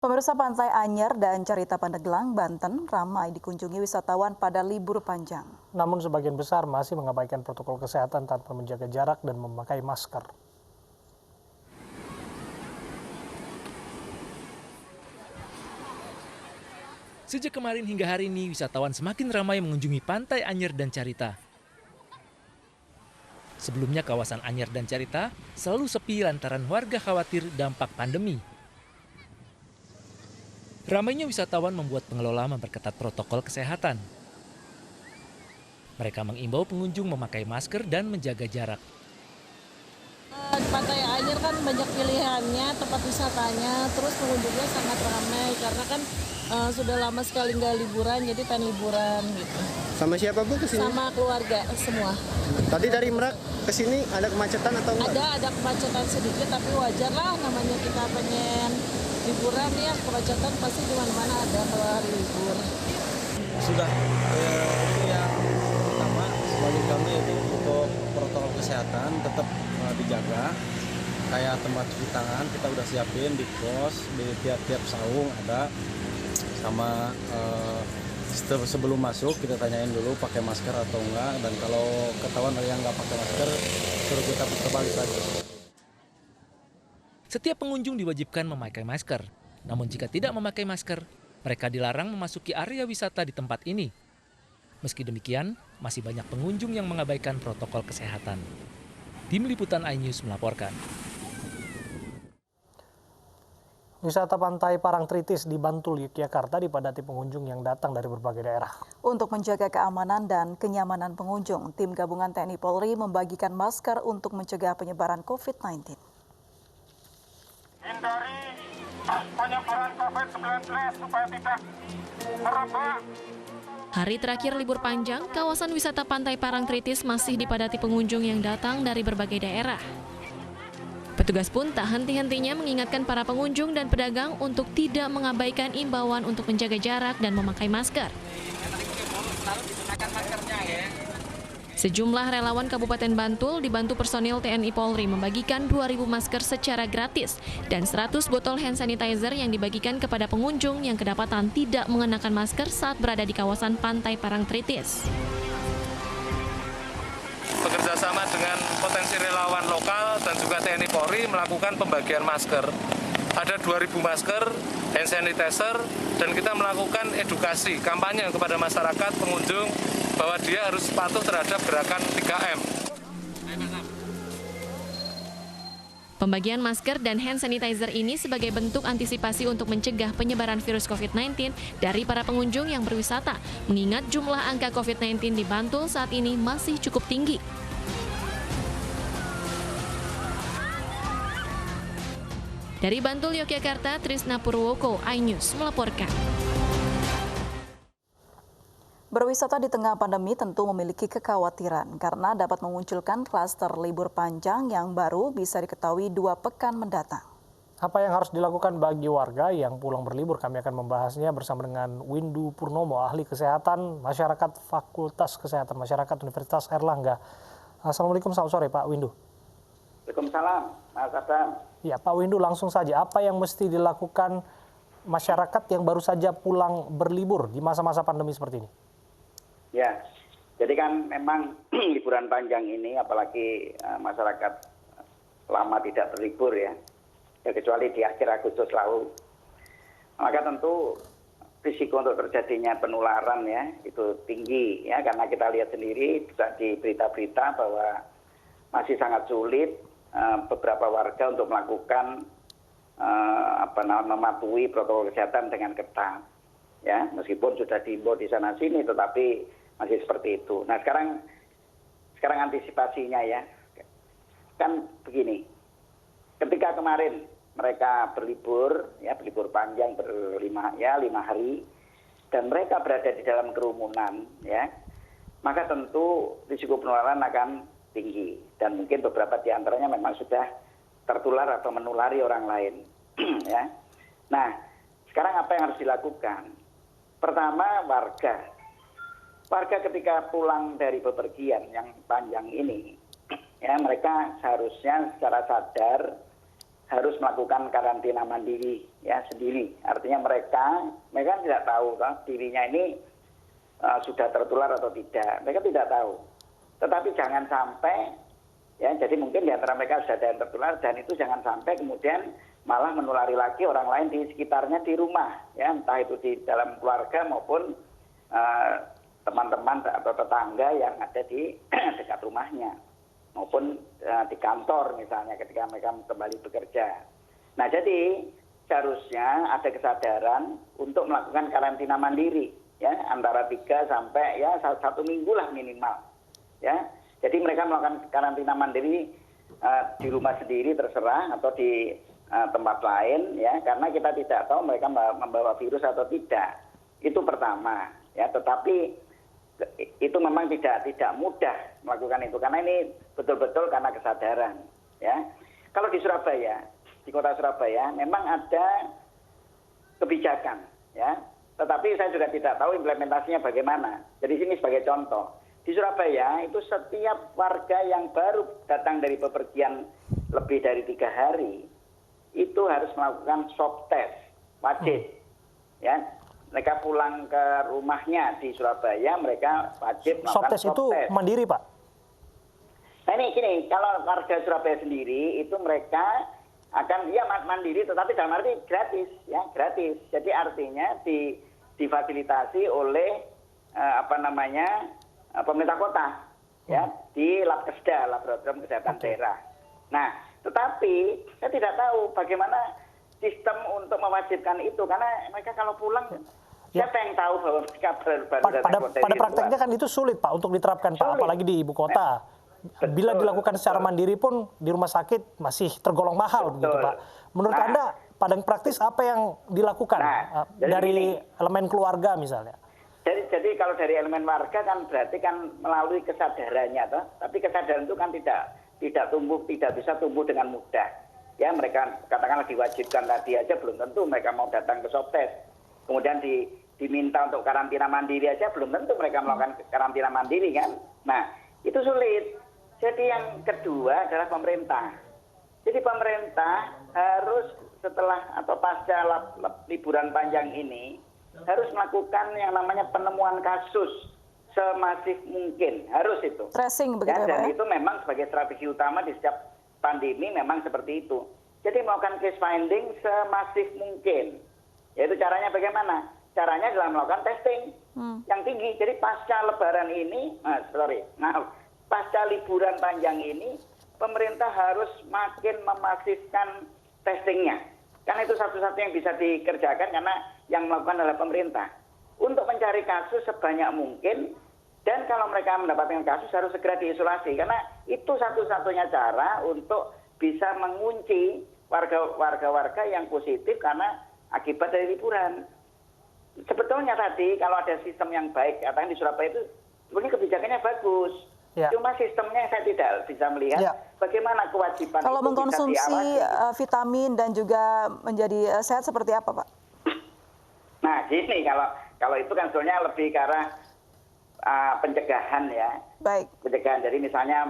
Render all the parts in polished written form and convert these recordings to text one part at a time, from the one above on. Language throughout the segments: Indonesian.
Pemirsa Pantai Anyer dan Carita Pandeglang, Banten ramai dikunjungi wisatawan pada libur panjang. Namun sebagian besar masih mengabaikan protokol kesehatan tanpa menjaga jarak dan memakai masker. Sejak kemarin hingga hari ini, wisatawan semakin ramai mengunjungi Pantai Anyer dan Carita. Sebelumnya kawasan Anyer dan Carita selalu sepi lantaran warga khawatir dampak pandemi. Ramainya wisatawan membuat pengelola memperketat protokol kesehatan. Mereka mengimbau pengunjung memakai masker dan menjaga jarak. Di Pantai Anyer kan banyak pilihannya, tempat wisatanya, terus pengunjungnya sangat ramai karena kan sudah lama sekali nggak liburan, jadi pengen liburan gitu. Sama siapa Bu kesini? Sama keluarga semua. Tadi dari Merak ke sini ada kemacetan atau enggak? Ada kemacetan sedikit, tapi wajar lah namanya kita pengen liburan ya, kemacetan pasti di mana-mana ada kalau hari libur. Sudah itu yang pertama bagi kami itu untuk protokol kesehatan tetap dijaga. Kayak tempat cuci tangan kita udah siapin di pos, di tiap-tiap saung ada. Sama sebelum masuk kita tanyain dulu pakai masker atau enggak, dan kalau ketahuan ada yang nggak pakai masker suruh kita putar balik lagi. Setiap pengunjung diwajibkan memakai masker. Namun jika tidak memakai masker, mereka dilarang memasuki area wisata di tempat ini. Meski demikian, masih banyak pengunjung yang mengabaikan protokol kesehatan. Tim Liputan iNews melaporkan. Wisata Pantai Parangtritis di Bantul, Yogyakarta dipadati pengunjung yang datang dari berbagai daerah. Untuk menjaga keamanan dan kenyamanan pengunjung, tim gabungan TNI Polri membagikan masker untuk mencegah penyebaran COVID-19. Hindari penyebaran COVID-19 supaya tidak merebak. Hari terakhir libur panjang, kawasan wisata Pantai Parangtritis masih dipadati pengunjung yang datang dari berbagai daerah. Petugas pun tak henti-hentinya mengingatkan para pengunjung dan pedagang untuk tidak mengabaikan imbauan untuk menjaga jarak dan memakai masker. Sejumlah relawan Kabupaten Bantul dibantu personil TNI Polri membagikan 2.000 masker secara gratis dan 100 botol hand sanitizer yang dibagikan kepada pengunjung yang kedapatan tidak mengenakan masker saat berada di kawasan Pantai Parangtritis. Bekerja sama dengan potensi relawan lokal dan juga TNI Polri melakukan pembagian masker. Ada 2.000 masker, hand sanitizer, dan kita melakukan edukasi, kampanye kepada masyarakat pengunjung bahwa dia harus patuh terhadap gerakan 3M. Pembagian masker dan hand sanitizer ini sebagai bentuk antisipasi untuk mencegah penyebaran virus COVID-19 dari para pengunjung yang berwisata, mengingat jumlah angka COVID-19 di Bantul saat ini masih cukup tinggi. Dari Bantul, Yogyakarta, Trisna Purwoko, iNews melaporkan. Berwisata di tengah pandemi tentu memiliki kekhawatiran karena dapat memunculkan klaster libur panjang yang baru bisa diketahui 2 pekan mendatang. Apa yang harus dilakukan bagi warga yang pulang berlibur? Kami akan membahasnya bersama dengan Windu Purnomo, ahli kesehatan masyarakat Fakultas Kesehatan Masyarakat Universitas Airlangga. Assalamualaikum, selamat sore Pak Windu. Waalaikumsalam, Mas Adam. Ya Pak Windu, langsung saja, apa yang mesti dilakukan masyarakat yang baru saja pulang berlibur di masa-masa pandemi seperti ini? Ya, jadi kan memang liburan panjang ini, apalagi masyarakat lama tidak berlibur ya kecuali di akhir Agustus lalu, maka tentu risiko untuk terjadinya penularan ya itu tinggi ya, karena kita lihat sendiri juga di berita-berita bahwa masih sangat sulit beberapa warga untuk melakukan mematuhi protokol kesehatan dengan ketat ya, meskipun sudah diimbau di sana sini tetapi masih seperti itu. Nah sekarang antisipasinya ya kan begini, ketika kemarin mereka berlibur panjang 5 hari dan mereka berada di dalam kerumunan ya, maka tentu risiko penularan akan tinggi dan mungkin beberapa di antaranya memang sudah tertular atau menulari orang lain ya. Nah sekarang apa yang harus dilakukan? Pertama, warga ketika pulang dari bepergian yang panjang ini ya, mereka seharusnya secara sadar harus melakukan karantina mandiri ya sendiri. Artinya mereka tidak tahu dirinya ini sudah tertular atau tidak. Mereka tidak tahu. Tetapi jangan sampai ya, jadi mungkin di antara mereka sudah ada yang tertular dan itu jangan sampai kemudian malah menulari lagi orang lain di sekitarnya di rumah ya, entah itu di dalam keluarga maupun teman-teman atau tetangga yang ada di dekat rumahnya maupun di kantor misalnya ketika mereka kembali bekerja. Nah, jadi seharusnya ada kesadaran untuk melakukan karantina mandiri ya, antara 3 sampai ya 1 minggu lah minimal. Ya. Jadi mereka melakukan karantina mandiri di rumah sendiri terserah atau di tempat lain ya, karena kita tidak tahu mereka membawa virus atau tidak. Itu pertama ya, tetapi itu memang tidak mudah melakukan itu karena ini betul-betul karena kesadaran ya. Kalau di Surabaya, di kota Surabaya memang ada kebijakan ya, tetapi saya juga tidak tahu implementasinya bagaimana. Jadi sini sebagai contoh, di Surabaya itu setiap warga yang baru datang dari bepergian lebih dari 3 hari itu harus melakukan swab test wajib ya. Mereka pulang ke rumahnya di Surabaya, mereka wajib melakukan swab test itu mandiri, Pak? Nah ini gini, kalau warga Surabaya sendiri itu mereka akan mandiri, tetapi dalam arti gratis, ya gratis. Jadi artinya difasilitasi oleh pemerintah kota, ya di Labkesda, Laboratorium Kesehatan Daerah. Nah, tetapi saya tidak tahu bagaimana sistem untuk mewajibkan itu karena mereka kalau pulang siapa yang tahu bahwa mereka baru datang pada prakteknya kan itu sulit, Pak, untuk diterapkan, Pak, apalagi di ibu kota. Bila dilakukan secara mandiri pun di rumah sakit masih tergolong mahal, begitu, Pak. Menurut Anda, pada praktis apa yang dilakukan dari elemen keluarga misalnya? Jadi kalau dari elemen warga kan berarti kan melalui kesadarannya, toh. Tapi kesadaran itu kan tidak bisa tumbuh dengan mudah. Ya mereka katakanlah diwajibkan tadi aja belum tentu mereka mau datang ke swab test. Kemudian diminta untuk karantina mandiri aja belum tentu mereka melakukan karantina mandiri kan. Nah itu sulit. Jadi yang kedua adalah pemerintah. Jadi pemerintah harus setelah atau pasca liburan panjang ini harus melakukan yang namanya penemuan kasus semasif mungkin. Harus itu. Tracing begitu ya, dan itu memang sebagai strategi utama di setiap pandemi memang seperti itu. Jadi melakukan case finding semasif mungkin. Yaitu caranya bagaimana? Caranya adalah melakukan testing yang tinggi. Jadi pasca lebaran ini, pasca liburan panjang ini, pemerintah harus makin memasifkan testingnya. Karena itu satu-satunya yang bisa dikerjakan karena yang melakukan adalah pemerintah. Untuk mencari kasus sebanyak mungkin, dan kalau mereka mendapatkan kasus harus segera diisolasi. Karena itu satu-satunya cara untuk bisa mengunci warga-warga yang positif karena akibat dari liburan. Sebetulnya tadi kalau ada sistem yang baik, katakan di Surabaya itu sebenarnya kebijakannya bagus. Ya. Cuma sistemnya saya tidak bisa melihat bagaimana kewajiban kalau itu mengkonsumsi bisa diawasi. Vitamin dan juga menjadi sehat seperti apa, Pak? Nah, gini kalau itu kan sebenarnya lebih ke arah pencegahan ya. Baik. Pencegahan. Jadi misalnya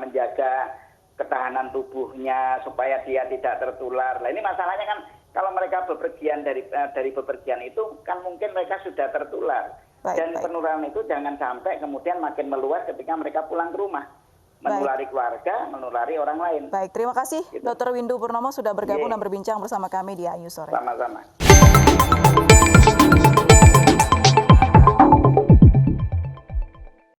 menjaga ketahanan tubuhnya supaya dia tidak tertular. Nah, ini masalahnya kan kalau mereka bepergian dari bepergian itu kan mungkin mereka sudah tertular. Dan penularan itu jangan sampai kemudian makin meluas ketika mereka pulang ke rumah. Menulari keluarga, menulari orang lain. Baik, terima kasih Dr. Windu Purnomo sudah bergabung dan berbincang bersama kami di Ayu Sore. Sama-sama.